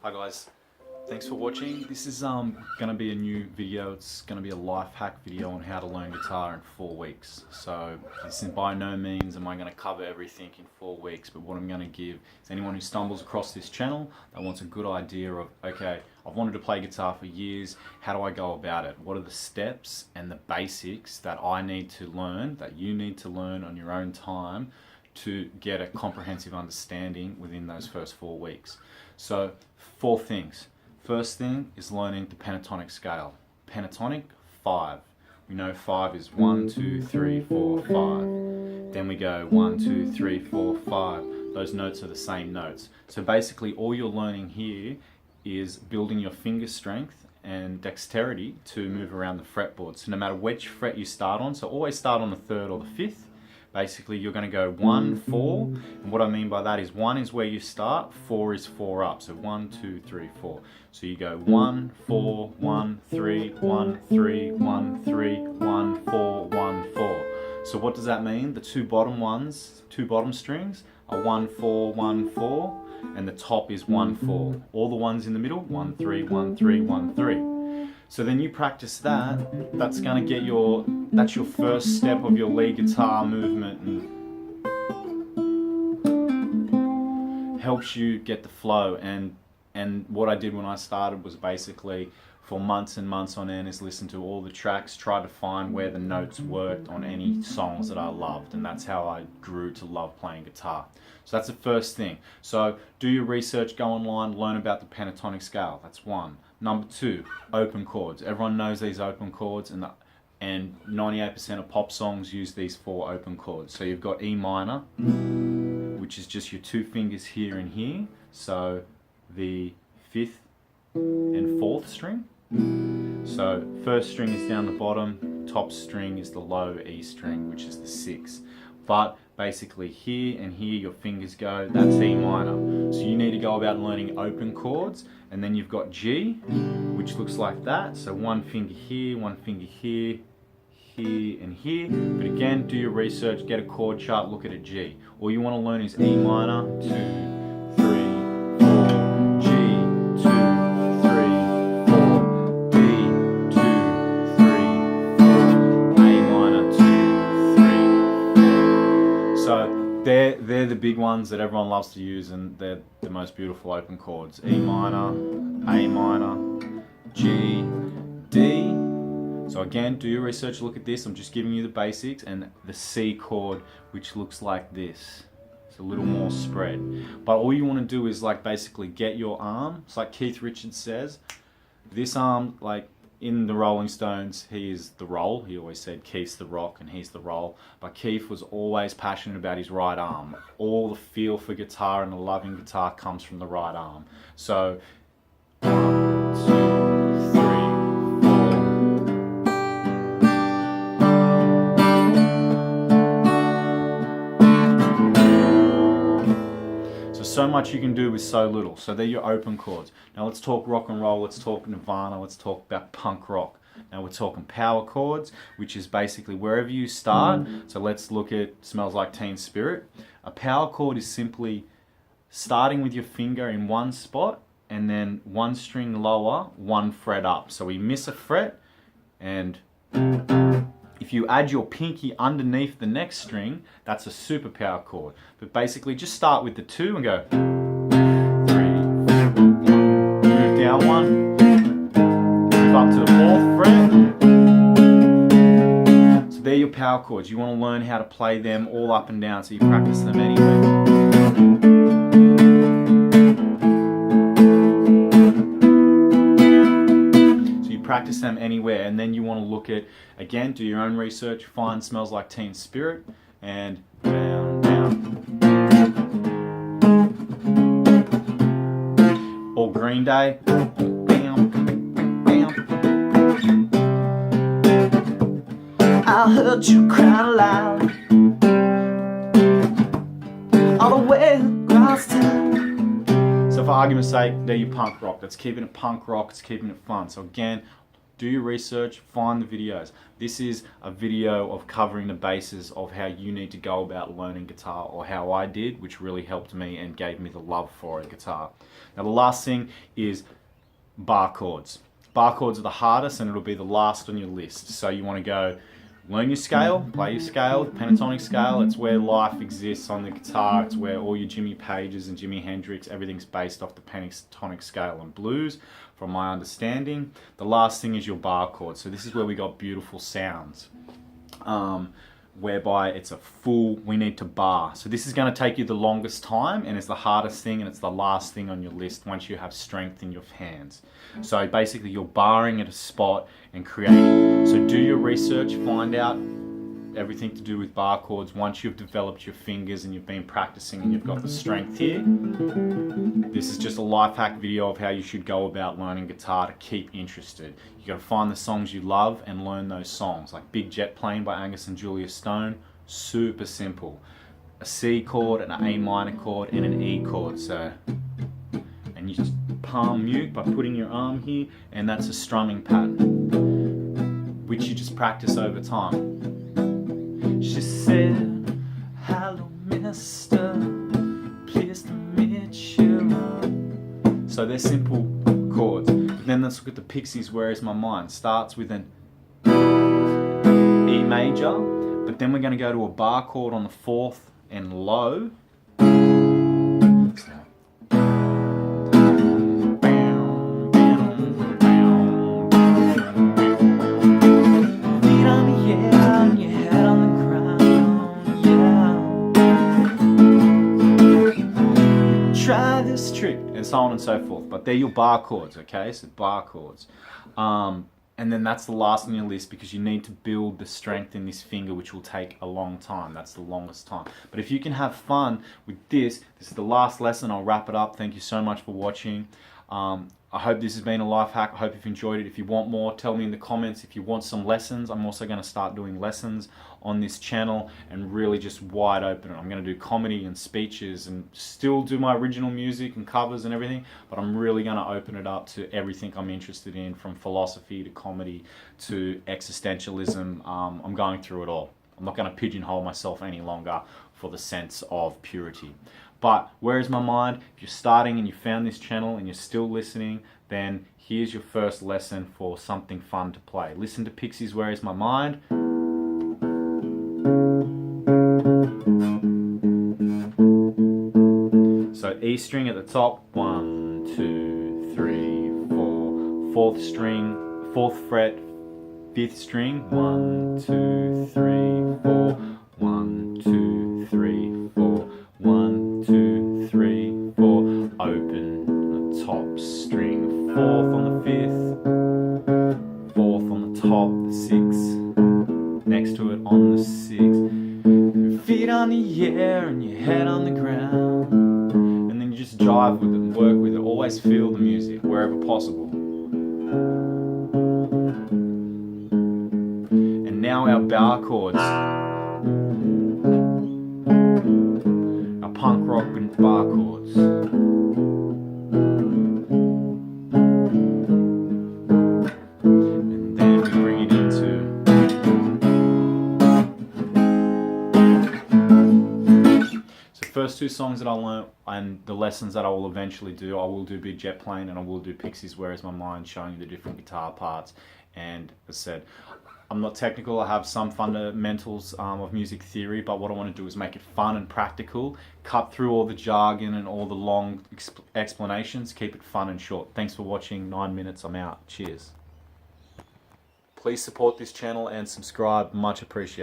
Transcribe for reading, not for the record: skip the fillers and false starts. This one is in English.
Hi guys, thanks for watching. This is gonna be a new video. It's gonna be a life hack video on how to learn guitar in 4 weeks. So this is by no means am I gonna cover everything in 4 weeks, but what I'm gonna give is anyone who stumbles across this channel that wants a good idea of, okay, I've wanted to play guitar for years, how do I go about it? What are the steps and the basics that I need to learn, that you need to learn on your own time to get a comprehensive understanding within those first 4 weeks. So 4 things. First thing is learning the pentatonic scale. Pentatonic, 5. We know 5 is 1, 2, 3, 4, 5. Then we go 1, 2, 3, 4, 5. Those notes are the same notes. So basically all you're learning here is building your finger strength and dexterity to move around the fretboard. So no matter which fret you start on, so always start on the 3rd or the 5th. Basically you're going to go 1, 4, and what I mean by that is 1 is where you start, 4 is 4 up, so 1, 2, 3, 4. So you go 1, 4, 1, 3, 1, 3, 1, 3, 1, 4, 1, 4. So what does that mean? The two bottom strings are 1, 4, 1, 4, and the top is 1, 4. All the ones in the middle, 1, 3, 1, 3, 1, 3. So then you practice that, that's going to get that's your first step of your lead guitar movement and helps you get the flow. And what I did when I started was basically for months and months on end is listen to all the tracks, try to find where the notes worked on any songs that I loved, and that's how I grew to love playing guitar. So that's the first thing. So do your research, go online, learn about the pentatonic scale. That's 1. Number 2, open chords. Everyone knows these open chords, and 98% of pop songs use these 4 open chords. So you've got E minor, which is just your 2 fingers here and here. So the 5th and 4th string. So 1st string is down the bottom, top string is the low E string, which is the 6th. But basically here and here your fingers go, that's E minor. So you need to go about learning open chords, and then you've got G, which looks like that. So 1 finger here, 1 finger here, here and here. But again, do your research, get a chord chart, look at a G. All you want to learn is E minor, 2, 3, 4, G, 2, 3, 4, D, 2, 3, 4, A minor, 2, 3, 4. So they're the big ones that everyone loves to use, and they're the most beautiful open chords. E minor, A minor, G, D. So again, do your research, look at this. I'm just giving you the basics, and the C chord, which looks like this. It's a little more spread. But all you want to do is like basically get your arm. It's like Keith Richards says, this arm, like in the Rolling Stones, he is the roll. He always said Keith's the rock and he's the roll. But Keith was always passionate about his right arm. All the feel for guitar and the loving guitar comes from the right arm. So 1, 2, 3, 4. So much you can do with so little. So they're your open chords. Now let's talk rock and roll, let's talk Nirvana, let's talk about punk rock. Now we're talking power chords, which is basically wherever you start. So let's look at Smells Like Teen Spirit. A power chord is simply starting with your finger in one spot and then 1 string lower, 1 fret up. So we miss a fret, and if you add your pinky underneath the next string, that's a super power chord. But basically just start with the 2 and go 3, 4, 1, move down 1, move up to the 4th fret. So they're your power chords. You want to learn how to play them all up and down, so you practice them anyway. Practice them anywhere, and then you want to look at, again, do your own research, find Smells Like Teen Spirit, and down, down. Or Green Day. Bam, bam. I heard you cry loud all the way across town. So for argument's sake, they're your punk rock. That's keeping it punk rock, it's keeping it fun. So again, Do your research, find the videos. This is a video of covering the bases of how you need to go about learning guitar, or how I did, which really helped me and gave me the love for a guitar. Now the last thing is bar chords. Bar chords are the hardest and it'll be the last on your list. So you want to go learn your scale, play your scale, the pentatonic scale. It's where life exists on the guitar. It's where all your Jimmy Pages and Jimi Hendrix, everything's based off the pentatonic scale and blues, from my understanding. The last thing is your bar chords. So this is where we got beautiful sounds, whereby it's a full, we need to bar. So this is going to take you the longest time, and it's the hardest thing, and it's the last thing on your list once you have strength in your hands. So basically you're barring at a spot and creating. So do your research, find out everything to do with bar chords. Once you've developed your fingers and you've been practicing and you've got the strength here, this is just a life hack video of how you should go about learning guitar to keep interested. You got to find the songs you love and learn those songs, like Big Jet Plane by Angus and Julia Stone. Super simple. A C chord, an A minor chord, and an E chord. So, and you just palm mute by putting your arm here, and that's a strumming pattern, which you just practice over time. She said, "Hello, mister, pleased to meet you." So they're simple chords. But then let's look at the Pixies, Where Is My Mind? Starts with an E major, but then we're going to go to a bar chord on the 4th and low. Try this trick, and so on and so forth. But they're your bar chords, okay? So bar chords. And then that's the last on your list, because you need to build the strength in this finger, which will take a long time. That's the longest time. But if you can have fun with this is the last lesson. I'll wrap it up. Thank you so much for watching. I hope this has been a life hack. I hope you've enjoyed it. If you want more, tell me in the comments. If you want some lessons, I'm also going to start doing lessons on this channel and really just wide open. I'm going to do comedy and speeches and still do my original music and covers and everything, but I'm really going to open it up to everything I'm interested in, from philosophy to comedy to existentialism. I'm going through it all. I'm not going to pigeonhole myself any longer for the sense of purity. But Where Is My Mind? If you're starting and you found this channel and you're still listening, then here's your first lesson for something fun to play. Listen to Pixies, Where Is My Mind? So E string at the top, 1, 2, 3, 4. 4th string, 4th fret, 5th string, 1, 2, 3, 4. 1, 2, 3, 4. 1, 2, 3, 4. Open the top string, 4th on the 5th, 4th on the top, the 6th, next to it on the 6th. Your feet on the air and your head on the ground, and then you just jive with it and work with it. Always feel the music wherever possible. And now our bar chords. Punk rock and bar chords. And then we bring it into so first two songs that I learned and the lessons that I will eventually do, I will do Big Jet Plane and I will do Pixies, Where Is My Mind, showing you the different guitar parts. And as I said, I'm not technical. I have some fundamentals of music theory, but what I want to do is make it fun and practical, cut through all the jargon and all the long explanations, keep it fun and short. Thanks for watching. 9 minutes, I'm out. Cheers. Please support this channel and subscribe. Much appreciated.